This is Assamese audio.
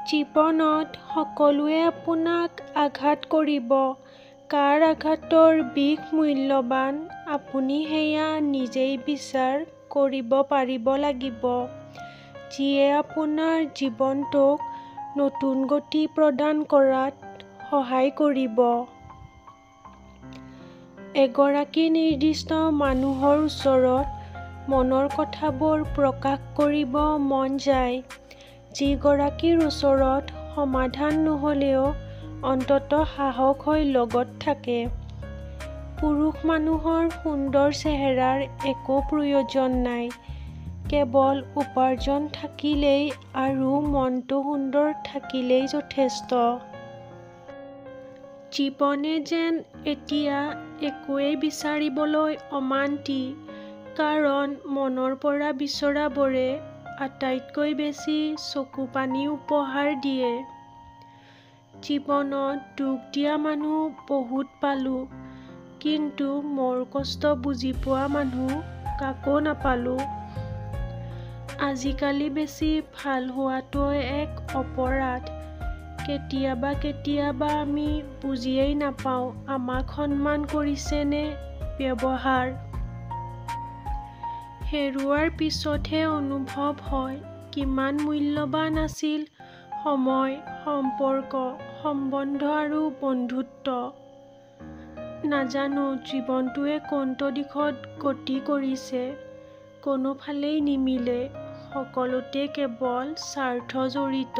জীৱনত সকলোৱে আপোনাক আঘাত কৰিব। কাৰ আঘাতৰ বিষ মূল্যৱান আপুনি সেয়া নিজেই বিচাৰ কৰিব পাৰিব লাগিব, যিয়ে আপোনাৰ জীৱনটোক নতুন গতি প্ৰদান কৰাত সহায় কৰিব। এগৰাকী নিৰ্দিষ্ট মানুহৰ ওচৰত মনৰ কথাবোৰ প্ৰকাশ কৰিব মন যায়, যিগৰাকীৰ ওচৰত সমাধান নহ'লেও অন্ততঃ সাহস হৈ লগত থাকে। পুৰুষ মানুহৰ সুন্দৰ চেহেৰাৰ একো প্ৰয়োজন নাই, কেৱল উপাৰ্জন থাকিলেই আৰু মনটো সুন্দৰ থাকিলেই যথেষ্ট। জীৱনে যেন এতিয়া একোৱেই বিচাৰিবলৈ অমান্তি, কাৰণ মনৰ পৰা বিচৰাবোৰে আটাইতকৈ বেছি চকুপানী উপহাৰ দিয়ে। জীৱনত দুখ দিয়া মানুহ বহুত পালোঁ, কিন্তু মোৰ কষ্ট বুজি পোৱা মানুহ কাকো নাপালোঁ। আজিকালি বেছি ভাল হোৱাটো এক অপৰাধ। কেতিয়াবা আমি বুজিয়েই নাপাওঁ আমাক সন্মান কৰিছে নে ব্যৱহাৰ। হেৰুৱাৰ পিছতহে অনুভৱ হয় কিমান মূল্যৱান আছিল সময়, সম্পৰ্ক, সম্বন্ধ আৰু বন্ধুত্ব। নাজানো জীৱনটোৱে কোনটো দিশত গতি কৰিছে, কোনোফালেই নিমিলে, সকলোতে কেৱল স্বাৰ্থ জড়িত।